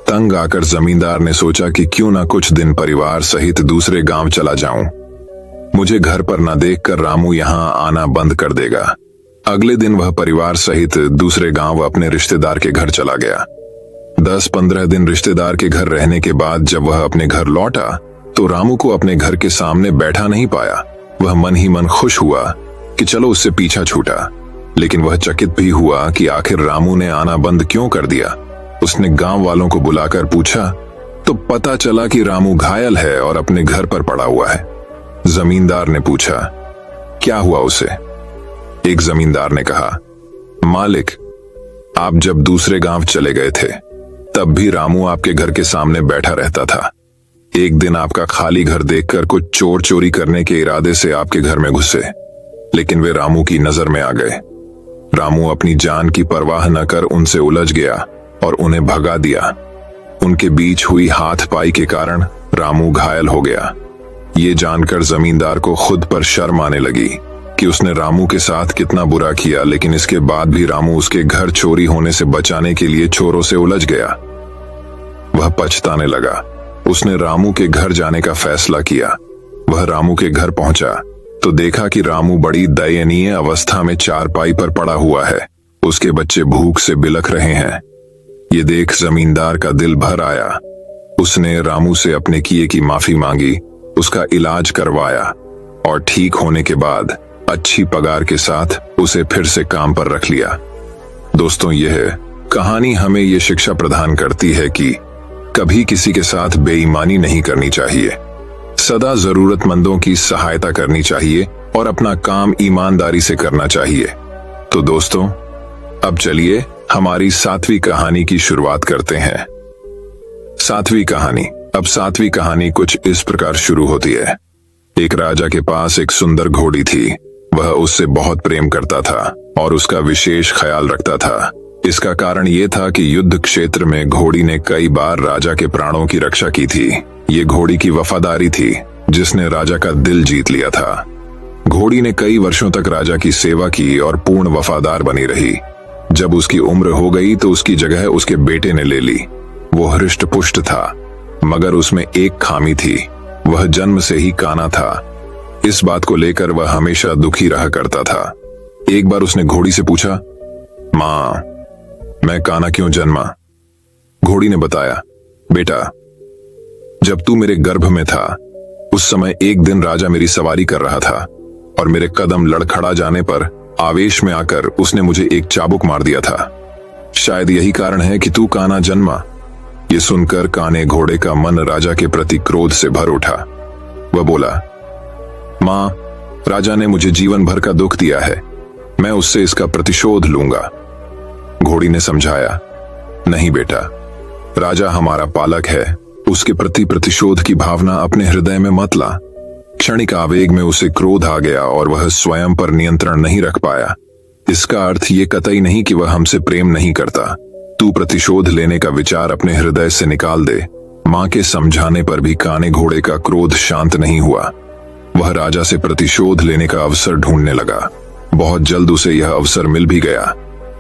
A: तंग आकर जमींदार ने सोचा कि क्यों ना कुछ दिन परिवार सहित दूसरे गांव चला जाऊं। मुझे घर पर ना देखकर रामू यहां आना बंद कर देगा। अगले दिन वह परिवार सहित दूसरे गांव अपने रिश्तेदार के घर चला गया। 10-15 दिन रिश्तेदार के घर रहने के बाद जब वह अपने घर लौटा तो रामू को अपने घर के सामने बैठा नहीं पाया। वह मन ही मन खुश हुआ कि चलो उससे पीछा छूटा, लेकिन वह चकित भी हुआ कि आखिर रामू ने आना बंद क्यों कर दिया। उसने गांव वालों को बुलाकर पूछा तो पता चला कि रामू घायल है और अपने घर पर पड़ा हुआ है। जमींदार ने पूछा, क्या हुआ उसे? एक जमींदार ने कहा, मालिक, आप जब दूसरे गांव चले गए थे तब भी रामू आपके घर के सामने बैठा रहता था। एक दिन आपका खाली घर देखकर कुछ चोर चोरी करने के इरादे से आपके घर में घुसे, लेकिन वे रामू की नजर में आ गए। रामू अपनी जान की परवाह न कर उनसे उलझ गया और उन्हें भगा दिया। उनके बीच हुई हाथपाई के कारण रामू घायल हो गया। ये जानकर जमींदार को खुद पर शर्म आने लगी कि उसने रामू के साथ कितना बुरा किया, लेकिन इसके बाद भी रामू उसके घर चोरी होने से बचाने के लिए चोरों से उलझ गया। वह पछताने लगा। उसने रामू के घर जाने का फैसला किया। वह रामू के घर पहुंचा तो देखा कि रामू बड़ी दयनीय अवस्था में चारपाई पर पड़ा हुआ है। उसके बच्चे भूख से बिलख रहे हैं। ये देख जमींदार का दिल भर आया। उसने रामू से अपने किए की माफी मांगी, उसका इलाज करवाया और ठीक होने के बाद अच्छी पगार के साथ उसे फिर से काम पर रख लिया। दोस्तों, यह कहानी हमें यह शिक्षा प्रदान करती है कि कभी किसी के साथ बेईमानी नहीं करनी चाहिए। सदा जरूरतमंदों की सहायता करनी चाहिए और अपना काम ईमानदारी से करना चाहिए। तो दोस्तों, अब चलिए हमारी 7वीं कहानी की शुरुआत करते हैं। 7वीं कहानी। अब 7वीं कहानी कुछ इस प्रकार शुरू होती है। एक राजा के पास एक सुंदर घोड़ी थी। वह उससे बहुत प्रेम करता था और उसका विशेष ख्याल रखता था। इसका कारण यह था कि युद्ध क्षेत्र में घोड़ी ने कई बार राजा के प्राणों की रक्षा की थी। ये घोड़ी की वफादारी थी जिसने राजा का दिल जीत लिया था। घोड़ी ने कई वर्षों तक राजा की सेवा की और पूर्ण वफादार बनी रही। जब उसकी उम्र हो गई तो उसकी जगह उसके बेटे ने ले ली। वो हृष्ट पुष्ट था, मगर उसमें एक खामी थी, वह जन्म से ही काना था। इस बात को लेकर वह हमेशा दुखी रहा करता था। एक बार उसने घोड़ी से पूछा, माँ, मैं काना क्यों जन्मा? घोड़ी ने बताया, बेटा, जब तू मेरे गर्भ में था उस समय एक दिन राजा मेरी सवारी कर रहा था और मेरे कदम लड़खड़ा जाने पर आवेश में आकर उसने मुझे एक चाबुक मार दिया था। शायद यही कारण है कि तू काना जन्मा। ये सुनकर काने घोड़े का मन राजा के प्रति क्रोध से भर उठा। वह बोला, माँ, राजा ने मुझे जीवन भर का दुख दिया है। मैं उससे इसका प्रतिशोध लूंगा। घोड़ी ने समझाया, नहीं बेटा, राजा हमारा पालक है, उसके प्रति प्रतिशोध की भावना अपने हृदय में मत ला। क्षणिक आवेग में उसे क्रोध आ गया और वह स्वयं पर नियंत्रण नहीं रख पाया। इसका अर्थ ये कतई नहीं कि वह हमसे प्रेम नहीं करता। तू प्रतिशोध लेने का विचार अपने हृदय से निकाल दे। मां के समझाने पर भी काने घोड़े का क्रोध शांत नहीं हुआ। वह राजा से प्रतिशोध लेने का अवसर ढूंढने लगा। बहुत जल्द उसे यह अवसर मिल भी गया।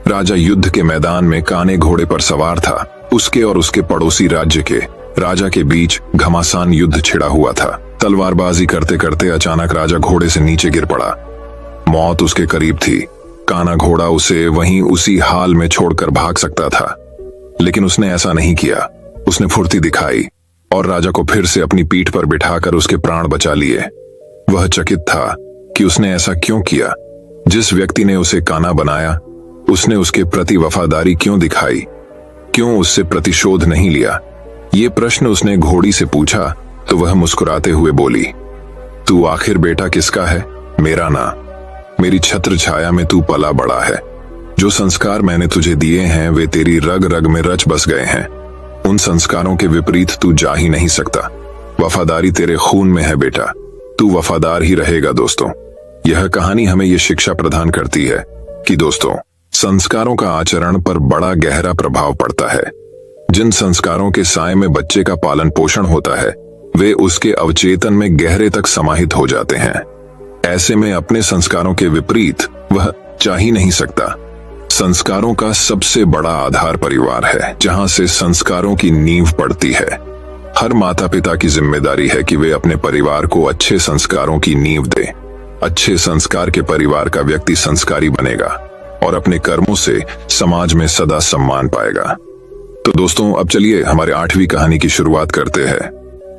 A: राजा युद्ध के मैदान में काने घोड़े पर सवार था। उसके और उसके पड़ोसी राज्य के राजा के बीच घमासान युद्ध छिड़ा हुआ था। तलवारबाजी करते करते अचानक राजा घोड़े से नीचे गिर पड़ा। मौत उसके करीब थी। काना घोड़ा उसे वहीं उसी हाल में छोड़कर भाग सकता था, लेकिन उसने ऐसा नहीं किया। उसने फुर्ती दिखाई और राजा को फिर से अपनी पीठ पर बिठाकर उसके प्राण बचा लिए। वह चकित था कि उसने ऐसा क्यों किया। जिस व्यक्ति ने उसे काना बनाया, उसने उसके प्रति वफादारी क्यों दिखाई? क्यों उससे प्रतिशोध नहीं लिया? ये प्रश्न उसने घोड़ी से पूछा तो वह मुस्कुराते हुए बोली, तू आखिर बेटा किसका है? मेरा ना। मेरी छत्र छाया में तू पला बड़ा है। जो संस्कार मैंने तुझे दिए हैं वे तेरी रग रग में रच बस गए हैं। उन संस्कारों के विपरीत तू जा ही नहीं सकता। वफादारी तेरे खून में है बेटा, तू वफादार ही रहेगा। दोस्तों, यह कहानी हमें यह शिक्षा प्रदान करती है कि दोस्तों, संस्कारों का आचरण पर बड़ा गहरा प्रभाव पड़ता है। जिन संस्कारों के साए में बच्चे का पालन पोषण होता है, वे उसके अवचेतन में गहरे तक समाहित हो जाते हैं। ऐसे में अपने संस्कारों के विपरीत वह जा ही नहीं सकता। संस्कारों का सबसे बड़ा आधार परिवार है, जहां से संस्कारों की नींव पड़ती है। हर माता पिता की जिम्मेदारी है कि वे अपने परिवार को अच्छे संस्कारों की नींव दें। अच्छे संस्कार के परिवार का व्यक्ति संस्कारी बनेगा और अपने कर्मों से समाज में सदा सम्मान पाएगा। तो दोस्तों, अब चलिए हमारे 8वीं कहानी की शुरुआत करते हैं।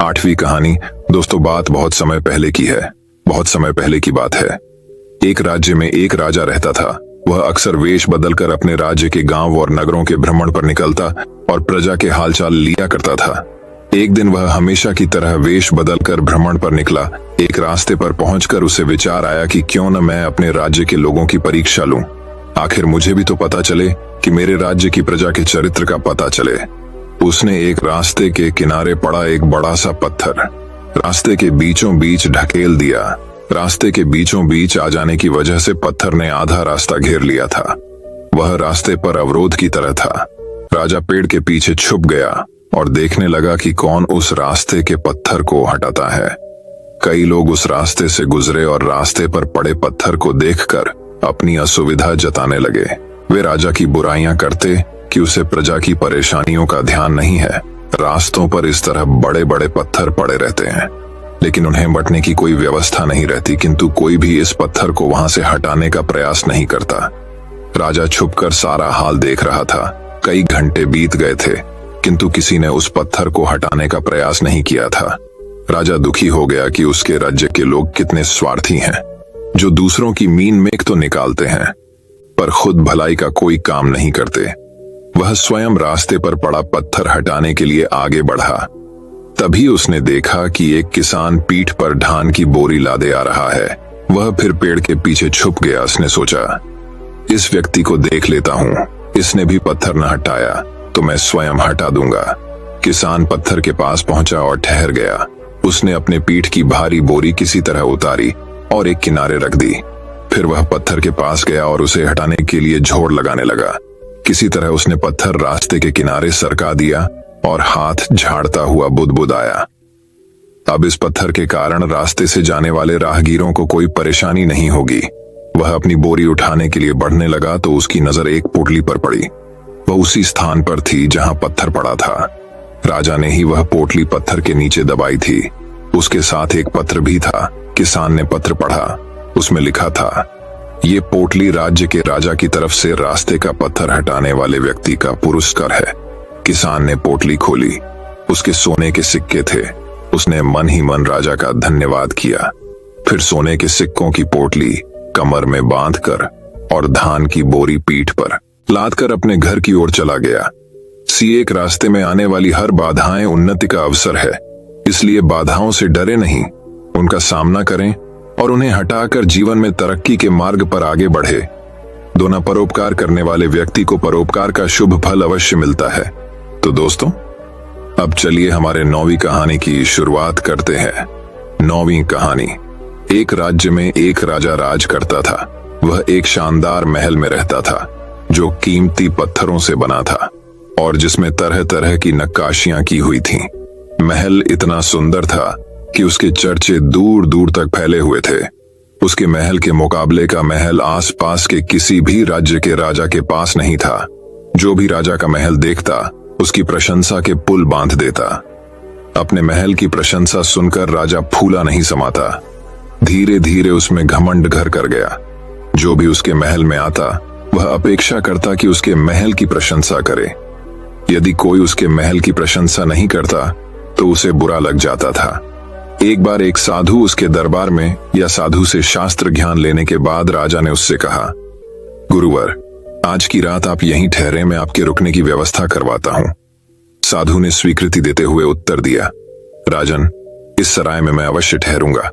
A: 8वीं कहानी दोस्तों बात बहुत समय पहले की है। बहुत समय पहले की बात है। एक राज्य में एक राजा रहता था। वह अक्सर वेश बदलकर अपने राज्य के गांव और नगरों के भ्रमण पर निकलता और प्रजा के हालचाल लिया करता था। एक दिन वह हमेशा की तरह वेश बदलकर भ्रमण पर निकला। एक रास्ते पर पहुंचकर उसे विचार आया कि क्यों न मैं अपने राज्य के लोगों की परीक्षा लूं। आखिर मुझे भी तो पता चले कि मेरे राज्य की प्रजा के चरित्र का पता चले। उसने एक रास्ते के किनारे पड़ा एक बड़ा सा पत्थर रास्ते के बीचों बीच ढकेल दिया। रास्ते के बीचों बीच आ जाने की वजह से पत्थर ने आधा रास्ता घेर लिया था। वह रास्ते पर अवरोध की तरह था। राजा पेड़ के पीछे छुप गया और देखने लगा कि कौन उस रास्ते के पत्थर को हटाता है। कई लोग उस रास्ते से गुजरे और रास्ते पर पड़े पत्थर को देखकर अपनी असुविधा जताने लगे। वे राजा की बुराइयां करते कि उसे प्रजा की परेशानियों का ध्यान नहीं है। रास्तों पर इस तरह बड़े बड़े पत्थर पड़े रहते हैं, लेकिन उन्हें बंटने की कोई व्यवस्था नहीं रहती, किंतु कोई भी इस पत्थर को वहां से हटाने का प्रयास नहीं करता। राजा छुपकर सारा हाल देख रहा था। कई घंटे बीत गए थे, किंतु किसी ने उस पत्थर को हटाने का प्रयास नहीं किया था। राजा दुखी हो गया कि उसके राज्य के लोग कितने स्वार्थी हैं, जो दूसरों की मीन मेख तो निकालते हैं, पर खुद भलाई का कोई काम नहीं करते। वह स्वयं रास्ते पर पड़ा पत्थर हटाने के लिए आगे बढ़ा। तभी उसने देखा कि एक किसान पीठ पर धान की बोरी लादे आ रहा है। वह फिर पेड़ के पीछे छुप गया। उसने सोचा, इस व्यक्ति को देख लेता हूं, इसने भी पत्थर न हटाया तो मैं स्वयं हटा दूंगा। किसान पत्थर के पास पहुंचा और ठहर गया। उसने अपने पीठ की भारी बोरी किसी तरह उतारी और एक किनारे रख दी। फिर वह पत्थर के पास गया और उसे हटाने के लिए जोर लगाने लगा। किसी तरह उसने पत्थर रास्ते के किनारे सरका दिया और हाथ झाड़ता हुआ बुदबुदाया। अब इस पत्थर के कारण रास्ते से जाने वाले राहगीरों को कोई परेशानी नहीं होगी। वह अपनी बोरी उठाने के लिए बढ़ने लगा तो उसकी नजर एक पोटली पर पड़ी। वह उसी स्थान पर थी जहां पत्थर पड़ा था। राजा ने ही वह पोटली पत्थर के नीचे दबाई थी। उसके साथ एक पत्र भी था। किसान ने पत्र पढ़ा। उसमें लिखा था, ये पोटली राज्य के राजा की तरफ से रास्ते का पत्थर हटाने वाले व्यक्ति का पुरस्कार है। किसान ने पोटली खोली। उसके सोने के सिक्के थे। उसने मन ही मन राजा का धन्यवाद किया। फिर सोने के सिक्कों की पोटली कमर में बांधकर और धान की बोरी पीठ पर लादकर अपने घर की ओर चला गया। एक रास्ते में आने वाली हर बाधाएं उन्नति का अवसर है, इसलिए बाधाओं से डरे नहीं, उनका सामना करें और उन्हें हटाकर जीवन में तरक्की के मार्ग पर आगे बढ़े। दोना परोपकार करने वाले व्यक्ति को परोपकार का शुभ फल अवश्य मिलता है। तो दोस्तों, अब चलिए हमारे 9वीं कहानी की शुरुआत करते हैं। 9वीं कहानी। एक राज्य में एक राजा राज करता था। वह एक शानदार महल में रहता था जो कीमती पत्थरों से बना था और जिसमें तरह तरह की नक्काशियां की हुई थीं। महल इतना सुंदर था कि उसके चर्चे दूर दूर तक फैले हुए थे। उसके महल के मुकाबले का महल आसपास के किसी भी राज्य के राजा के पास नहीं था। जो भी राजा का महल देखता उसकी प्रशंसा के पुल बांध देता। अपने महल की प्रशंसा सुनकर राजा फूला नहीं समाता। धीरे धीरे उसमें घमंड घर कर गया। जो भी उसके महल में आता वह अपेक्षा करता कि उसके महल की प्रशंसा करे। यदि कोई उसके महल की प्रशंसा नहीं करता तो उसे बुरा लग जाता था। एक बार एक साधु उसके दरबार में या साधु से शास्त्र ज्ञान लेने के बाद राजा ने उससे कहा, गुरुवर, आज की रात आप यहीं ठहरे, मैं आपके रुकने की व्यवस्था करवाता हूं। साधु ने स्वीकृति देते हुए उत्तर दिया, राजन, इस सराय में मैं अवश्य ठहरूंगा।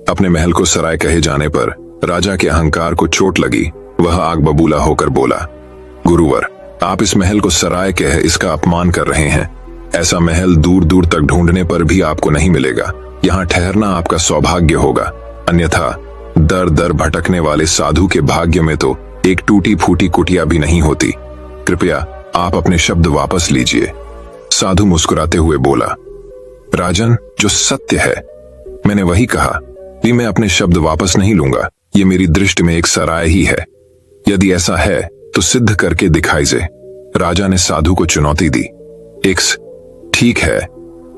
A: अपने महल को सराय कहे जाने पर राजा के अहंकार को चोट लगी। वह आग बबूला होकर बोला, गुरुवर, आप इस महल को सराय कहे इसका अपमान कर रहे हैं। ऐसा महल दूर दूर तक ढूंढने पर भी आपको नहीं मिलेगा। यहाँ ठहरना आपका सौभाग्य होगा, अन्यथा दर दर भटकने वाले साधु के भाग्य में तो एक टूटी फूटी कुटिया भी नहीं होती। कृपया आप अपने शब्द वापस लीजिए। साधु मुस्कुराते हुए बोला, राजन, जो सत्य है मैंने वही कहा, भी मैं अपने शब्द वापस नहीं लूंगा। ये मेरी दृष्टि में एक सराय ही है। यदि ऐसा है तो सिद्ध करके दिखाइए। राजा ने साधु को चुनौती दी। ठीक है,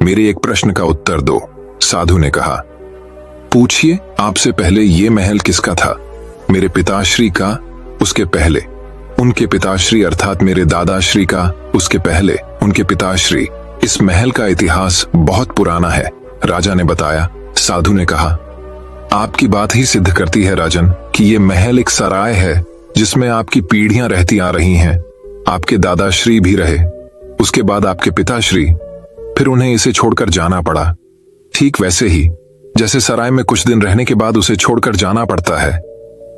A: मेरे एक प्रश्न का उत्तर दो। साधु ने कहा, पूछिए, आपसे पहले ये महल किसका था? मेरे पिताश्री का, उसके पहले उनके पिताश्री अर्थात मेरे दादाश्री का, उसके पहले उनके पिताश्री। इस महल का इतिहास बहुत पुराना है, राजा ने बताया। साधु ने कहा, आपकी बात ही सिद्ध करती है राजन कि ये महल एक सराय है जिसमें आपकी पीढ़ियां रहती आ रही हैं। आपके दादाश्री भी रहे, उसके बाद आपके पिताश्री, फिर उन्हें इसे छोड़कर जाना पड़ा। ठीक वैसे ही जैसे सराय में कुछ दिन रहने के बाद उसे छोड़कर जाना पड़ता है।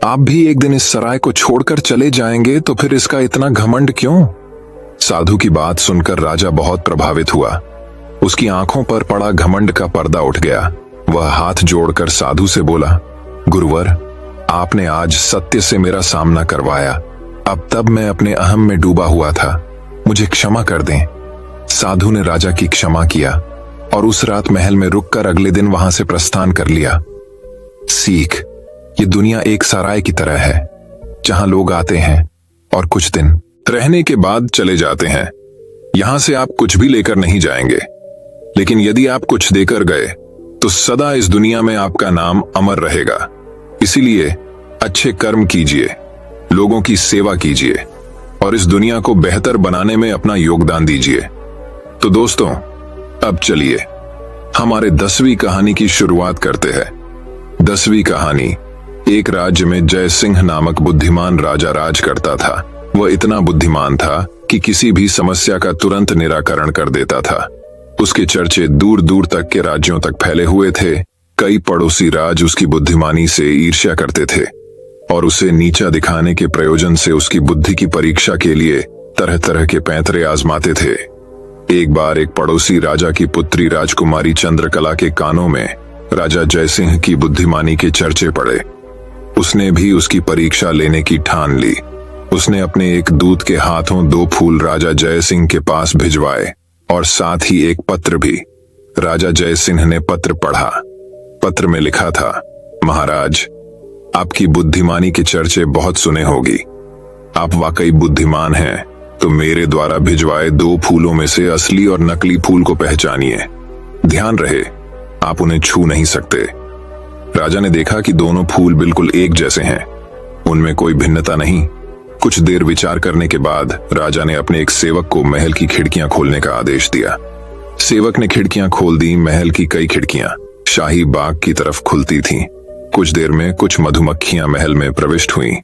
A: आप भी एक दिन इस सराय को छोड़कर चले जाएंगे, तो फिर इसका इतना घमंड क्यों? साधु की बात सुनकर राजा बहुत प्रभावित हुआ। उसकी आंखों पर पड़ा घमंड का पर्दा उठ गया। वह हाथ जोड़कर साधु से बोला, गुरुवर, आपने आज सत्य से मेरा सामना करवाया। अब तब मैं अपने अहम में डूबा हुआ था, मुझे क्षमा कर दें। साधु ने राजा की क्षमा किया और उस रात महल में रुककर अगले दिन वहां से प्रस्थान कर लिया। सीख, ये दुनिया एक सराय की तरह है जहां लोग आते हैं और कुछ दिन रहने के बाद चले जाते हैं। यहां से आप कुछ भी लेकर नहीं जाएंगे, लेकिन यदि आप कुछ देकर गए तो सदा इस दुनिया में आपका नाम अमर रहेगा। इसीलिए अच्छे कर्म कीजिए, लोगों की सेवा कीजिए और इस दुनिया को बेहतर बनाने में अपना योगदान दीजिए। तो दोस्तों, अब चलिए हमारे 10वीं कहानी की शुरुआत करते हैं। 10वीं कहानी। एक राज्य में जय सिंह नामक बुद्धिमान राजा राज करता था। वह इतना बुद्धिमान था कि किसी भी समस्या का तुरंत निराकरण कर देता था। उसके चर्चे दूर दूर तक के राज्यों तक फैले हुए थे। कई पड़ोसी राज उसकी बुद्धिमानी से ईर्ष्या करते थे और उसे नीचा दिखाने के प्रयोजन से उसकी बुद्धि की परीक्षा के लिए तरह तरह के पैंतरे आजमाते थे। एक बार एक पड़ोसी राजा की पुत्री राजकुमारी चंद्रकला के कानों में राजा जयसिंह की बुद्धिमानी के चर्चे पड़े। उसने भी उसकी परीक्षा लेने की ठान ली। उसने अपने एक दूत के हाथों 2 फूल राजा जयसिंह के पास भिजवाए और साथ ही एक पत्र भी। राजा जयसिंह ने पत्र पढ़ा। पत्र में लिखा था, महाराज, आपकी बुद्धिमानी के चर्चे बहुत सुने होगी। आप वाकई बुद्धिमान हैं, तो मेरे द्वारा भिजवाए 2 फूलों में से असली और नकली फूल को पहचानिए। ध्यान रहे, आप उन्हें छू नहीं सकते। राजा ने देखा कि दोनों फूल बिल्कुल एक जैसे हैं, उनमें कोई भिन्नता नहीं। कुछ देर विचार करने के बाद राजा ने अपने एक सेवक को महल की खिड़कियां खोलने का आदेश दिया। सेवक ने खिड़कियां खोल दी। महल की कई खिड़कियां शाही बाग की तरफ खुलती थीं। कुछ देर में कुछ मधुमक्खियां महल में प्रविष्ट हुईं।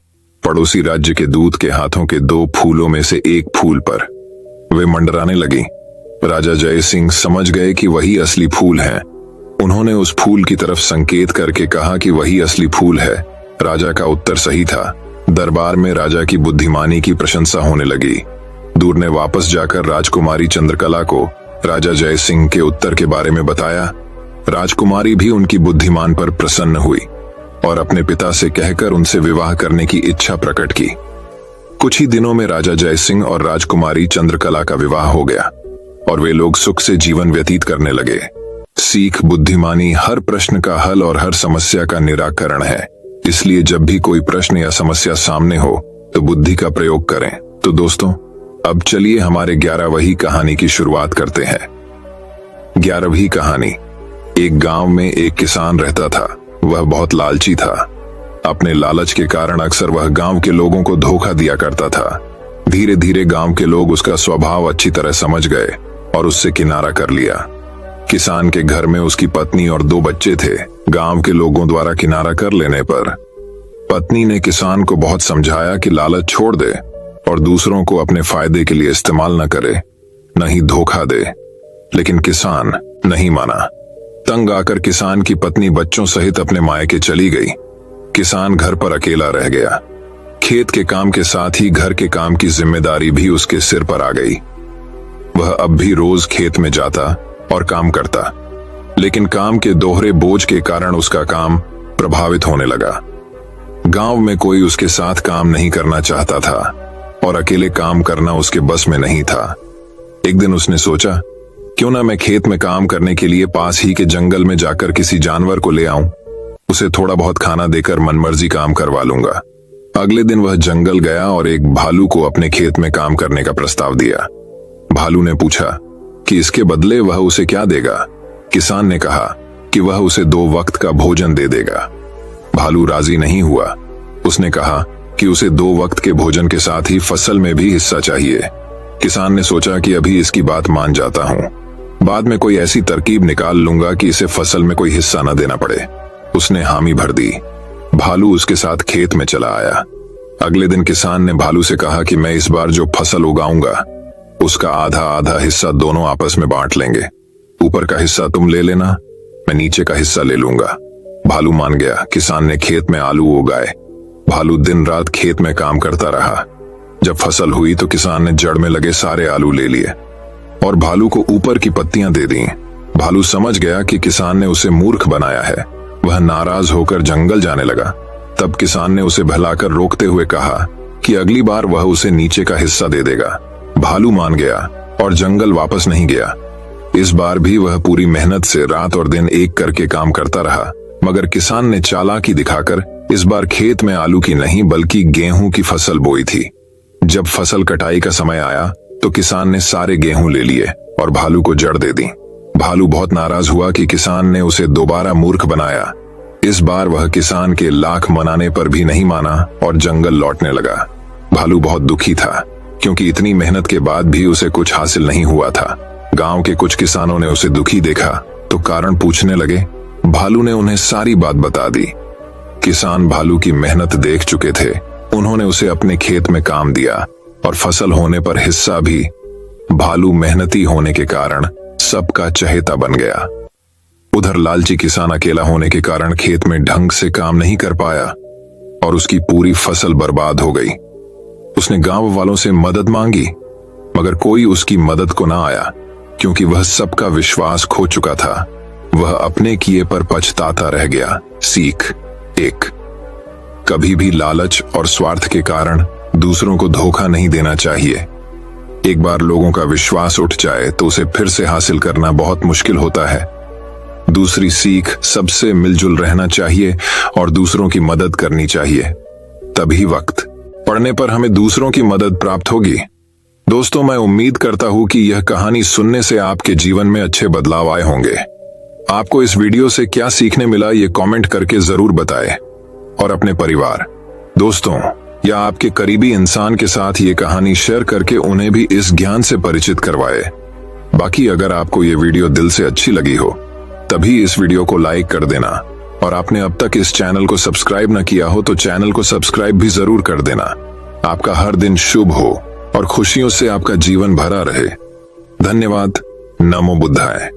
A: पड़ोसी राज्य के दूत के हाथों के 2 फूलों में से एक फूल पर वे मंडराने लगी। राजा जय सिंह समझ गए कि वही असली फूल हैं। उन्होंने उस फूल की तरफ संकेत करके कहा कि वही असली फूल है। राजा का उत्तर सही था। दरबार में राजा की बुद्धिमानी की प्रशंसा होने लगी। दूर ने वापस जाकर राजकुमारी चंद्रकला को राजा जय सिंह के उत्तर के बारे में बताया। राजकुमारी भी उनकी बुद्धिमान पर प्रसन्न हुई और अपने पिता से कहकर उनसे विवाह करने की इच्छा प्रकट की। कुछ ही दिनों में राजा जय सिंह और राजकुमारी चंद्रकला का विवाह हो गया और वे लोग सुख से जीवन व्यतीत करने लगे। सीख बुद्धिमानी हर प्रश्न का हल और हर समस्या का निराकरण है। इसलिए जब भी कोई प्रश्न या समस्या सामने हो तो बुद्धि का प्रयोग करें। तो दोस्तों, अब चलिए हमारे 11वीं कहानी की शुरुआत करते हैं। 11वीं कहानी। एक गांव में एक किसान रहता था। वह बहुत लालची था। अपने लालच के कारण अक्सर वह गांव के लोगों को धोखा दिया करता था। धीरे धीरे गांव के लोग उसका स्वभाव अच्छी तरह समझ गए और उससे किनारा कर लिया। किसान के घर में उसकी पत्नी और 2 बच्चे थे। गांव के लोगों द्वारा किनारा कर लेने पर पत्नी ने किसान को बहुत समझाया कि लालच छोड़ दे और दूसरों को अपने फायदे के लिए इस्तेमाल न करे, न ही धोखा दे। लेकिन किसान नहीं माना। तंग आकर किसान की पत्नी बच्चों सहित अपने मायके चली गई। किसान घर पर अकेला रह गया। खेत के काम के साथ ही घर के काम की जिम्मेदारी भी उसके सिर पर आ गई। वह अब भी रोज खेत में जाता और काम करता, लेकिन काम के दोहरे बोझ के कारण उसका काम प्रभावित होने लगा। गांव में कोई उसके साथ काम नहीं करना चाहता था और अकेले काम करना उसके बस में नहीं था। एक दिन उसने सोचा, क्यों ना मैं खेत में काम करने के लिए पास ही के जंगल में जाकर किसी जानवर को ले आऊं, उसे थोड़ा बहुत खाना देकर मनमर्जी काम करवा लूंगा। अगले दिन वह जंगल गया और एक भालू को अपने खेत में काम करने का प्रस्ताव दिया। भालू ने पूछा कि इसके बदले वह उसे क्या देगा। किसान ने कहा कि वह उसे 2 वक्त का भोजन दे देगा। भालू राजी नहीं हुआ। उसने कहा कि उसे 2 वक्त के भोजन के साथ ही फसल में भी हिस्सा चाहिए। किसान ने सोचा कि अभी इसकी बात मान जाता हूं, बाद में कोई ऐसी तरकीब निकाल लूंगा कि इसे फसल में कोई हिस्सा न देना पड़े। उसने हामी भर दी। भालू उसके साथ खेत में चला आया। अगले दिन किसान ने भालू से कहा कि मैं इस बार जो फसल उगाऊंगा उसका आधा आधा हिस्सा दोनों आपस में बांट लेंगे। ऊपर का हिस्सा तुम ले लेना, मैं नीचे का हिस्सा ले लूंगा। भालू मान गया। किसान ने खेत में आलू उगाए। भालू दिन रात खेत में काम करता रहा। जब फसल हुई तो किसान ने जड़ में लगे सारे आलू ले लिए और भालू को ऊपर की पत्तियां दे दी। भालू समझ गया कि किसान ने उसे मूर्ख बनाया है। वह नाराज होकर जंगल जाने लगा। तब किसान ने उसे भलाकर रोकते हुए कहा कि अगली बार वह उसे नीचे का हिस्सा दे देगा। भालू मान गया और जंगल वापस नहीं गया। इस बार भी वह पूरी मेहनत से रात और दिन एक करके काम करता रहा, मगर किसान ने चालाकी दिखाकर इस बार खेत में आलू की नहीं बल्कि गेहूं की फसल बोई थी। जब फसल कटाई का समय आया तो किसान ने सारे गेहूं ले लिए और भालू को जड़ दे दी। भालू बहुत नाराज हुआ कि किसान ने उसे दोबारा मूर्ख बनाया। इस बार वह किसान के लाख मनाने पर भी नहीं माना और जंगल लौटने लगा। भालू बहुत दुखी था क्योंकि इतनी मेहनत के बाद भी उसे कुछ हासिल नहीं हुआ था। गांव के कुछ किसानों ने उसे दुखी देखा तो कारण पूछने लगे। भालू ने उन्हें सारी बात बता दी। किसान भालू की मेहनत देख चुके थे। उन्होंने उसे अपने खेत में काम दिया और फसल होने पर हिस्सा भी। भालू मेहनती होने के कारण सबका चहेता बन गया। उधर लालची किसान अकेला होने के कारण खेत में ढंग से काम नहीं कर पाया और उसकी पूरी फसल बर्बाद हो गई। उसने गांव वालों से मदद मांगी, मगर कोई उसकी मदद को ना आया क्योंकि वह सबका विश्वास खो चुका था। वह अपने किए पर पछताता रह गया। सीख 1। कभी भी लालच और स्वार्थ के कारण दूसरों को धोखा नहीं देना चाहिए। एक बार लोगों का विश्वास उठ जाए तो उसे फिर से हासिल करना बहुत मुश्किल होता है। दूसरी सीख, सबसे मिलजुल रहना चाहिए और दूसरों की मदद करनी चाहिए। तभी वक्त पड़ने पर हमें दूसरों की मदद प्राप्त होगी। दोस्तों, मैं उम्मीद करता हूं कि यह कहानी सुनने से आपके जीवन में अच्छे बदलाव आए होंगे। आपको इस वीडियो से क्या सीखने मिला ये कमेंट करके जरूर बताएं और अपने परिवार, दोस्तों या आपके करीबी इंसान के साथ ये कहानी शेयर करके उन्हें भी इस ज्ञान से परिचित करवाए। बाकी अगर आपको ये वीडियो दिल से अच्छी लगी हो तभी इस वीडियो को लाइक कर देना और आपने अब तक इस चैनल को सब्सक्राइब न किया हो तो चैनल को सब्सक्राइब भी जरूर कर देना। आपका हर दिन शुभ हो और खुशियों से आपका जीवन भरा रहे। धन्यवाद। नमो बुद्धाय।